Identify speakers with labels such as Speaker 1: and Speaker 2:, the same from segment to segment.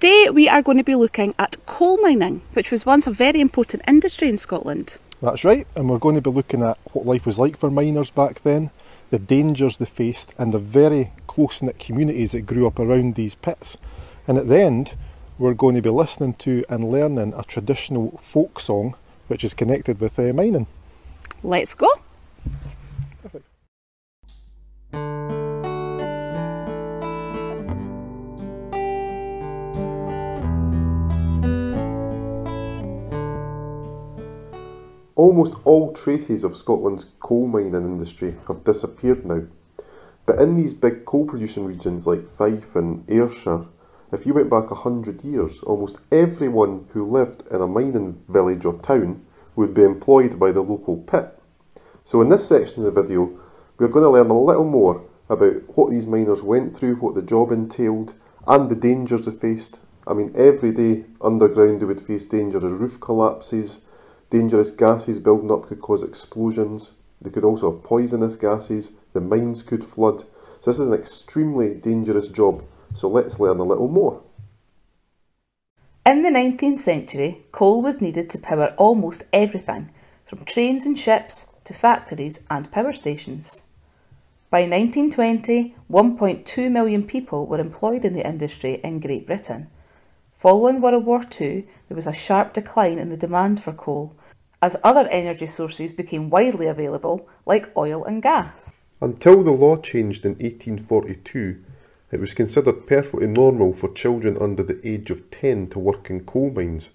Speaker 1: Today we are going to be looking at coal mining, which was once a very important industry in Scotland.
Speaker 2: That's right, and we're going to be looking at what life was like for miners back then, the dangers they faced, and the very close-knit communities that grew up around these pits. And at the end, we're going to be listening to and learning a traditional folk song which is connected with mining.
Speaker 1: Let's go!
Speaker 2: Perfect.
Speaker 3: Almost all traces of Scotland's coal mining industry have disappeared now. But in these big coal producing regions like Fife and Ayrshire, if you went back 100 years, almost everyone who lived in a mining village or town would be employed by the local pit. So in this section of the video, we're going to learn a little more about what these miners went through, what the job entailed, and the dangers they faced. I mean, every day underground they would face danger of roof collapses. Dangerous gases building up could cause explosions. They could also have poisonous gases. The mines could flood. So this is an extremely dangerous job. So let's learn a little more.
Speaker 4: In the 19th century, coal was needed to power almost everything, from trains and ships to factories and power stations. By 1920, 1.2 million people were employed in the industry in Great Britain. Following World War II, there was a sharp decline in the demand for coal, as other energy sources became widely available, like oil and gas.
Speaker 3: Until the law changed in 1842, it was considered perfectly normal for children under the age of 10 to work in coal mines,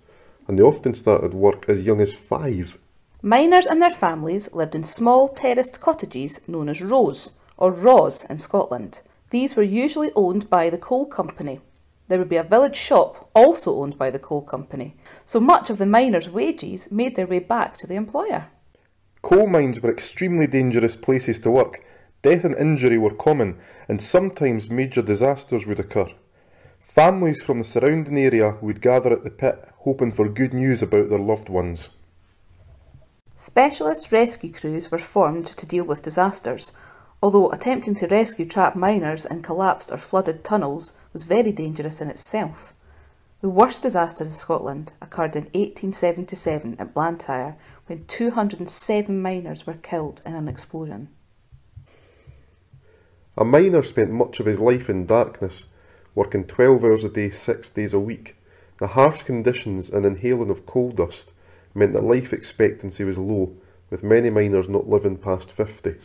Speaker 3: and they often started work as young as 5.
Speaker 4: Miners and their families lived in small terraced cottages known as rows, or raws in Scotland. These were usually owned by the coal company. There would be a village shop also owned by the coal company, so much of the miners' wages made their way back to the employer.
Speaker 3: Coal mines were extremely dangerous places to work. Death and injury were common, and sometimes major disasters would occur. Families from the surrounding area would gather at the pit, hoping for good news about their loved ones.
Speaker 4: Specialist rescue crews were formed to deal with disasters, although attempting to rescue trapped miners in collapsed or flooded tunnels was very dangerous in itself. The worst disaster in Scotland occurred in 1877 at Blantyre, when 207 miners were killed in an explosion.
Speaker 3: A miner spent much of his life in darkness, working 12 hours a day, 6 days a week. The harsh conditions and inhaling of coal dust meant that life expectancy was low, with many miners not living past 50.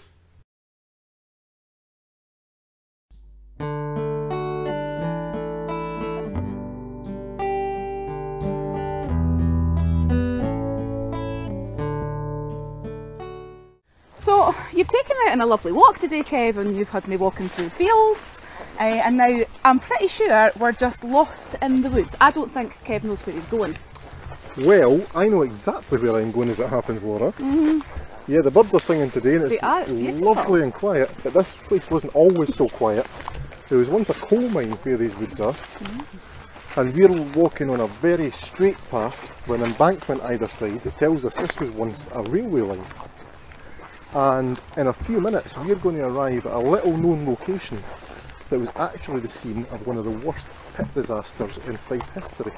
Speaker 1: So you've taken me out on a lovely walk today, Kev, and you've had me walking through fields, and now I'm pretty sure we're just lost in the woods. I don't think Kev knows where he's going.
Speaker 2: Well, I know exactly where I'm going as it happens, Laura. Yeah, the birds are singing today and it's lovely and quiet, but this place wasn't always so quiet. There was once a coal mine where these woods are, and we're walking on a very straight path with an embankment either side that tells us this was once a railway line. And in a few minutes we're going to arrive at a little known location that was actually the scene of one of the worst pit disasters in Fife history.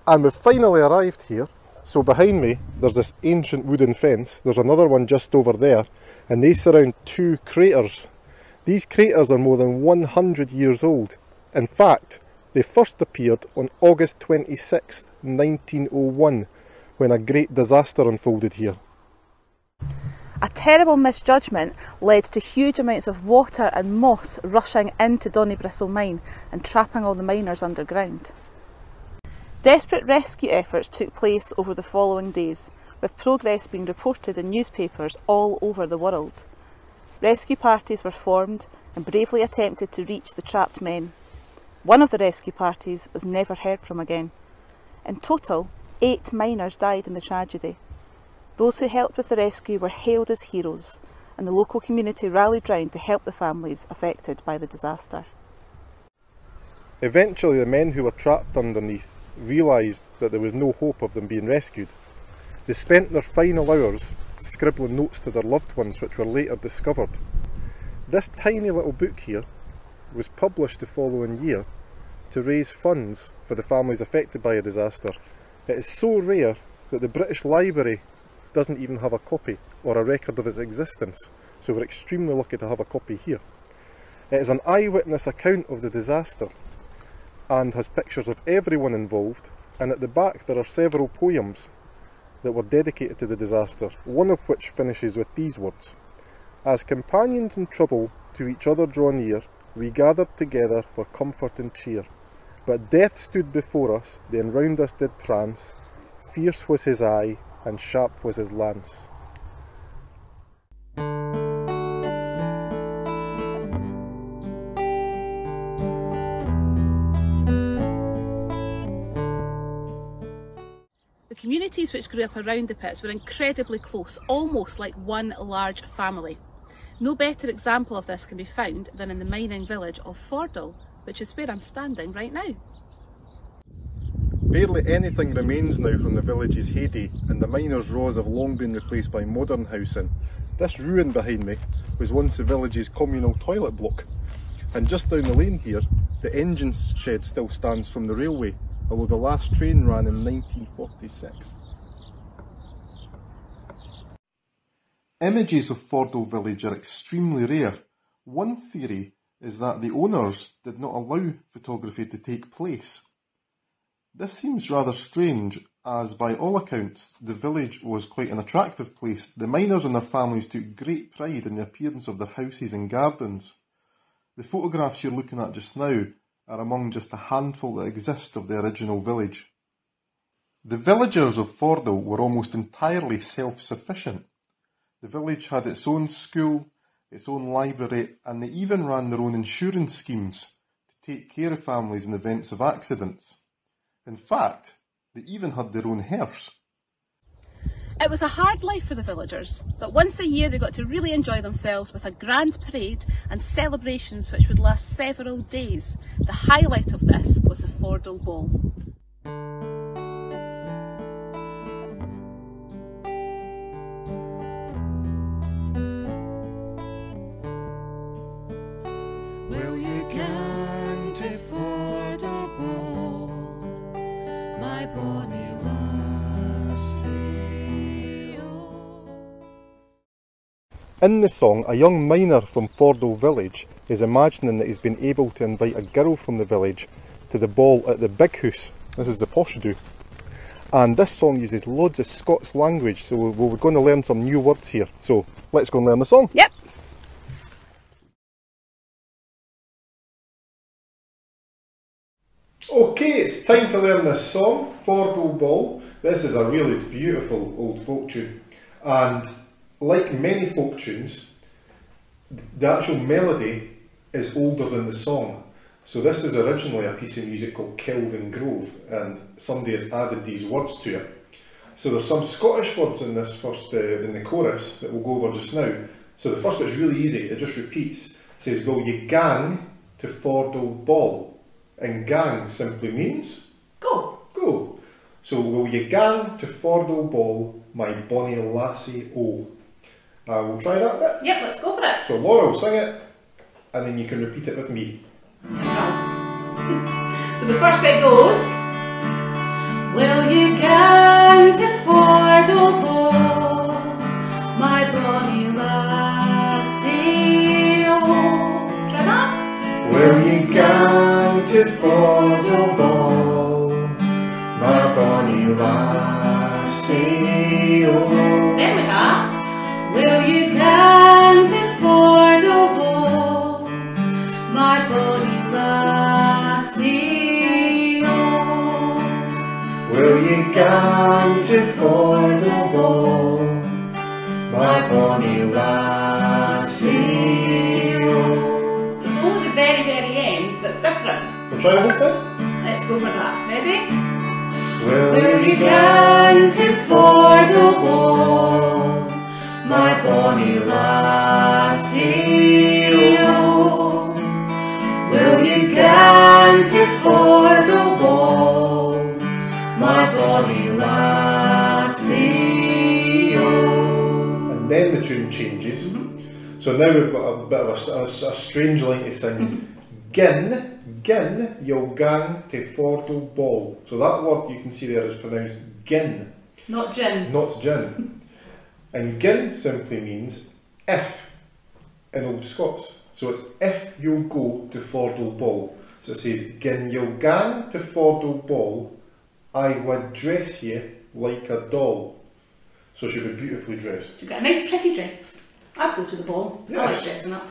Speaker 2: And we've finally arrived here. So behind me there's this ancient wooden fence, there's another one just over there, and they surround 2 craters. These craters are more than 100 years old. In fact, they first appeared on August 26th, 1901, when a great disaster unfolded here.
Speaker 1: A terrible misjudgment led to huge amounts of water and moss rushing into Donnybristle mine and trapping all the miners underground. Desperate rescue efforts took place over the following days, with progress being reported in newspapers all over the world. Rescue parties were formed and bravely attempted to reach the trapped men. One of the rescue parties was never heard from again. In total, 8 miners died in the tragedy. Those who helped with the rescue were hailed as heroes, and the local community rallied round to help the families affected by the disaster.
Speaker 2: Eventually the men who were trapped underneath realised that there was no hope of them being rescued. They spent their final hours scribbling notes to their loved ones, which were later discovered. This tiny little book here was published the following year to raise funds for the families affected by a disaster. It is so rare that the British Library doesn't even have a copy or a record of its existence, so we're extremely lucky to have a copy here. It is an eyewitness account of the disaster and has pictures of everyone involved, and at the back there are several poems that were dedicated to the disaster, one of which finishes with these words: "As companions in trouble to each other draw near, we gathered together for comfort and cheer. But death stood before us, then round us did prance, fierce was his eye, and sharp was his lance."
Speaker 1: The communities which grew up around the pits were incredibly close, almost like one large family. No better example of this can be found than in the mining village of Fordall, which is where I'm standing right now.
Speaker 2: Barely anything remains now from the village's heyday, and the miners' rows have long been replaced by modern housing. This ruin behind me was once the village's communal toilet block, and just down the lane here, the engine shed still stands from the railway, although the last train ran in 1946. Images of Fordall village are extremely rare. One theory is that the owners did not allow photography to take place. This seems rather strange, as by all accounts the village was quite an attractive place. The miners and their families took great pride in the appearance of their houses and gardens. The photographs you're looking at just now are among just a handful that exist of the original village. The villagers of Fordall were almost entirely self-sufficient. The village had its own school, its own library, and they even ran their own insurance schemes to take care of families in events of accidents. In fact, they even had their own hearse.
Speaker 1: It was a hard life for the villagers, but once a year they got to really enjoy themselves with a grand parade and celebrations which would last several days. The highlight of this was the Fordall Ball.
Speaker 5: Will you come to Fordall Ball, my bonny lassie?
Speaker 2: In the song, a young miner from Fordall village is imagining that he's been able to invite a girl from the village to the ball at the Big House. This is the posh do. And this song uses loads of Scots language, so we're going to learn some new words here. So let's go and learn the song.
Speaker 1: Yep.
Speaker 2: Okay, it's time to learn this song, Fordall Ball. This is a really beautiful old folk tune, and like many folk tunes, the actual melody is older than the song. So this is originally a piece of music called Kelvin Grove, and somebody has added these words to it. So there's some Scottish words in this first, in the chorus that we'll go over just now. So the first bit's really easy, it just repeats. It says, "Will you gang to Fordall Ball?" And gang simply means
Speaker 1: Go.
Speaker 2: go. So, will you gang to Fordall Ball, my bonny lassie, oh. We'll try that bit.
Speaker 1: Yep, let's go for it.
Speaker 2: So Laura will sing it, and then you can repeat it with me.
Speaker 1: So the first bit goes, will you gang to Fordall Ball, my bonny lassie, oh. Try that.
Speaker 2: Will you gang to Fordall Ball, my bonny lassie, oh.
Speaker 1: Then we have, will you gang to Fordall Ball, my bonny lassie, oh.
Speaker 2: Will you gang to Fordall Ball, my bonny lassie, oh.
Speaker 1: So it's only the very, very end that's different.
Speaker 2: We'll try the whole thing.
Speaker 1: Let's go for that. Ready?
Speaker 2: Will
Speaker 1: you gang to Fordall Ball, my bonny lassie, oh. Will you gang to
Speaker 2: tune changes. So now we've got a bit of a strange line to sing. Gin, you'll gang to fordle ball. So that word you can see there is pronounced gin.
Speaker 1: Not gin.
Speaker 2: Not gin. And gin simply means if in Old Scots. So it's if you'll go to fordle ball. So it says, gin you'll gang to fordle ball, I would dress ye like a doll. So she'll be beautifully dressed.
Speaker 1: You've got a nice pretty dress. I'd go to the ball.
Speaker 2: Yes.
Speaker 1: I like dressing up.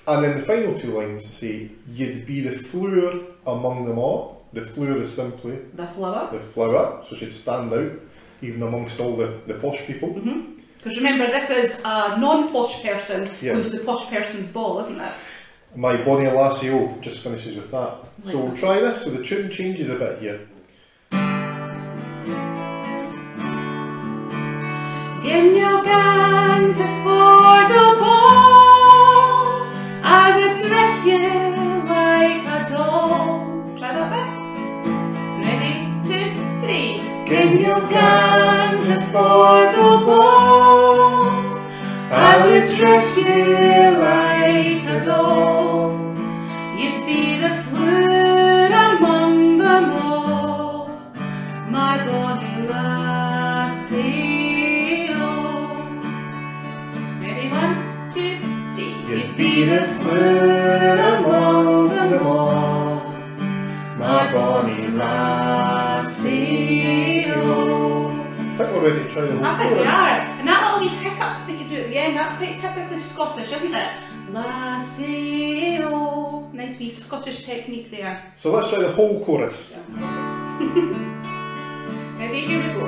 Speaker 2: And then the final two lines say, you'd be the flower among them all. The flower is simply
Speaker 1: The flower.
Speaker 2: the flower, so she'd stand out even amongst all the posh people.
Speaker 1: Because remember, this is a non-posh person
Speaker 2: Yeah.
Speaker 1: who's the posh person's ball, isn't it?
Speaker 2: My Bonnie Lassie O just finishes with that.
Speaker 1: Like
Speaker 2: So we'll
Speaker 1: that.
Speaker 2: try this, so the tune changes a bit here.
Speaker 1: Gin you gang to fordle ball, I would dress you like a doll. Try that bit. Ready, 2, 3.
Speaker 2: Gin you gang to fordle ball,
Speaker 1: I would dress you like a doll. You'd be the flower among them all, my bonny lassie. Ready, 1, 2, 3.
Speaker 2: You'd be the flower among them all, my bonny lassie O. I think we're ready to try the whole
Speaker 1: I think we
Speaker 2: chorus.
Speaker 1: are. And that little wee hiccup that you do at the end, that's quite typically Scottish, isn't it? Lassie O. Nice wee Scottish technique there.
Speaker 2: So let's try the whole chorus.
Speaker 1: Ready? Here we go.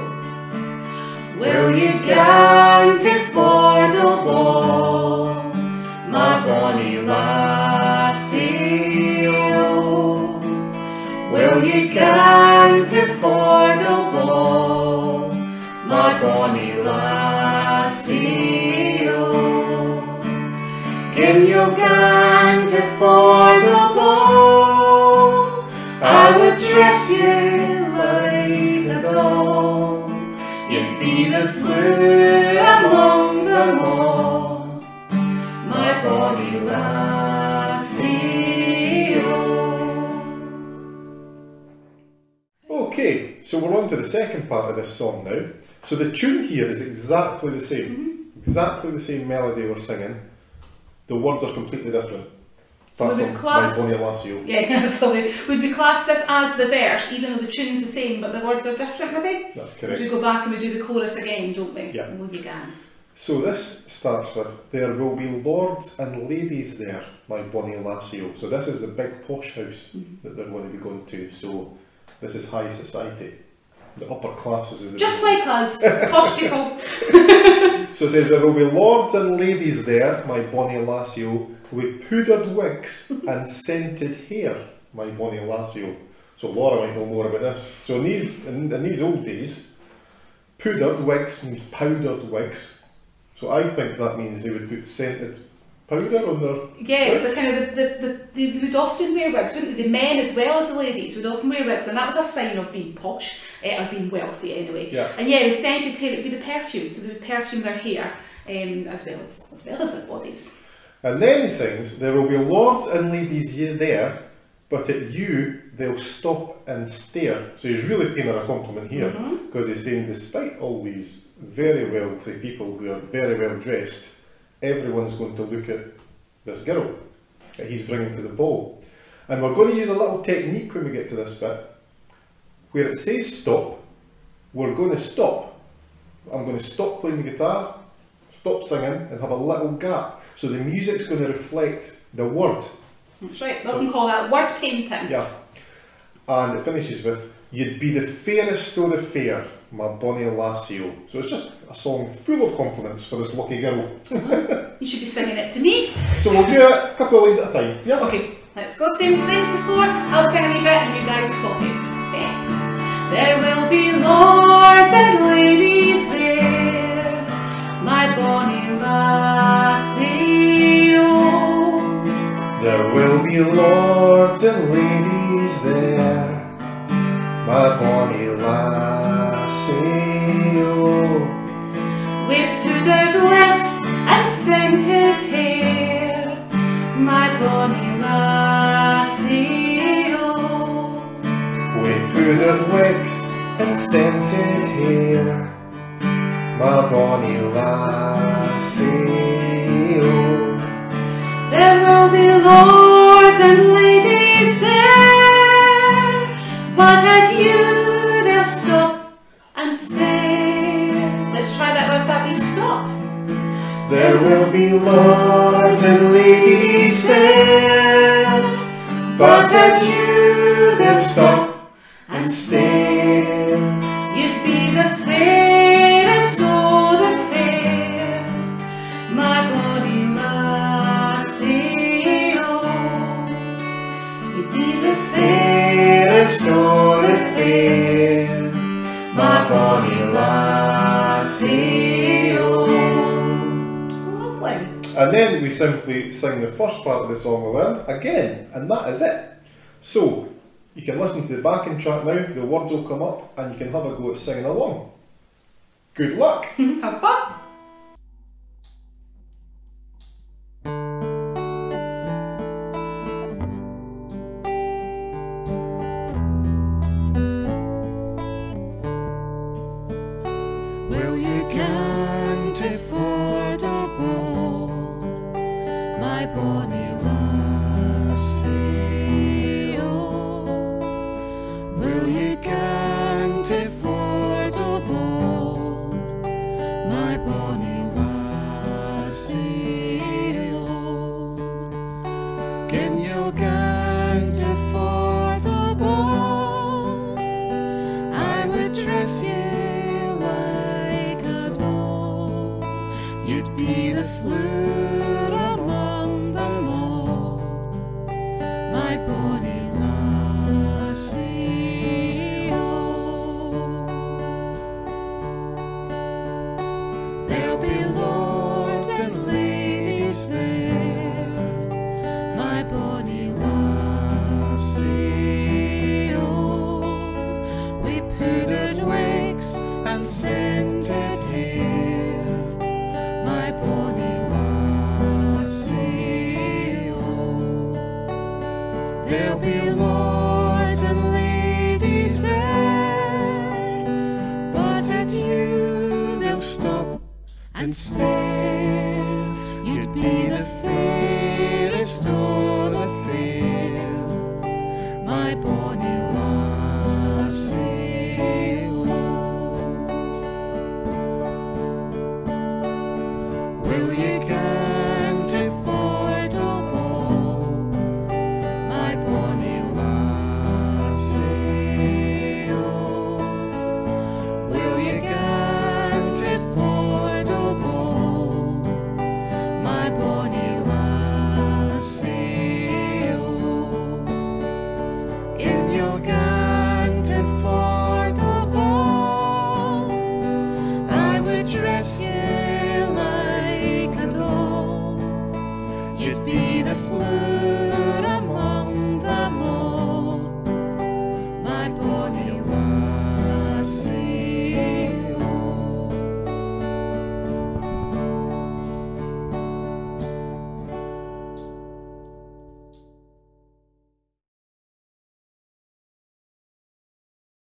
Speaker 2: Will you gang to fordle ball, my bonny lassie O? Will you gang to fordle ball, my bonny lassie O? Gin you'll gang to fordle ball, I would dress you like a doll. You'd be the flower among them all, my bonny lassie O. Okay, so we're on to the second part of this song now. So the tune here is exactly the same. Exactly the same melody we're singing. The words are completely different.
Speaker 1: So we would class...
Speaker 2: My Bonnie Lassie O.
Speaker 1: Yeah, so would we class this as the verse, even though the tune's the same, but the words are different maybe?
Speaker 2: That's
Speaker 1: As
Speaker 2: correct.
Speaker 1: we go back and we do the chorus again, don't we?
Speaker 2: Yeah.
Speaker 1: And we began.
Speaker 2: So this starts with, there will be lords and ladies there, my Bonnie Lassie O. So this is the big posh house that they're going to be going to. So this is high society. The upper classes of the
Speaker 1: Just like us, posh people.
Speaker 2: So it says, there will be lords and ladies there, my Bonnie Lassie O, with powdered wigs and scented hair, my Bonnie Lassie O. So Laura might know more about this. So in these old days, powdered wigs means powdered wigs. So I think that means they would put scented powder on their...
Speaker 1: Yeah, so kind of they would often wear wigs, wouldn't they? The men as well as the ladies would often wear wigs, and that was a sign of being posh, or being wealthy anyway.
Speaker 2: Yeah.
Speaker 1: And yeah, the scented hair, it would be the perfume, so they would perfume their hair as well as their bodies.
Speaker 2: And then he sings, there will be lords and ladies there, but at you they'll stop and stare. So he's really paying her a compliment here, because he's saying despite all these very wealthy people who are very well dressed, everyone's going to look at this girl that he's bringing to the ball. And we're going to use a little technique when we get to this bit. Where it says stop, we're going to stop. I'm going to stop playing the guitar, stop singing, and have a little gap. So the music's going to reflect the word.
Speaker 1: That's right, we often call that word painting.
Speaker 2: Yeah. And it finishes with, you'd be the fairest o' the fair, my Bonnie Lassie O. So it's just a song full of compliments for this lucky girl.
Speaker 1: You should be singing it to me.
Speaker 2: So we'll do a couple of lines at a time. Yeah.
Speaker 1: Okay, let's go. Same as before. I'll sing a wee bit and you guys copy. Okay. There will be lords and ladies there, my bonny lassie O.
Speaker 2: There will be lords and ladies there, my bonny lassie O.
Speaker 1: With powdered wigs
Speaker 2: powdered wicks and scented hair, my bonny lassie, oh.
Speaker 6: There will be lords and ladies there, but at you they'll stop and stare. Let's try that with that wee stop.
Speaker 2: There will be lords and ladies there, but at you they'll stop and stare.
Speaker 6: You'd be the fairest o' the fair, my bonny lassie, oh. You'd be the
Speaker 2: Fairest o' the fair, my bonny lassie, oh.
Speaker 6: Lovely.
Speaker 2: And then we simply sing the first part of the song we'll learn again, and that is it. So, you can listen to the backing track now, the words will come up, and you can have a go at singing along. Good luck!
Speaker 6: Have fun.
Speaker 5: Well, you can't afford a ball, my bonny lassie, oh. Well, you can't afford a ball, my bonny lassie, oh. Can you can't afford a ball, I would dress you like a doll. You'd be the flirt among them all, my bonny lassie, oh. There'll be lords and ladies there, my bonny lassie, oh. We powdered wigs and scented hair, my bonny lassie, oh. There'll be lords and ladies there, but at you they'll stop and stare.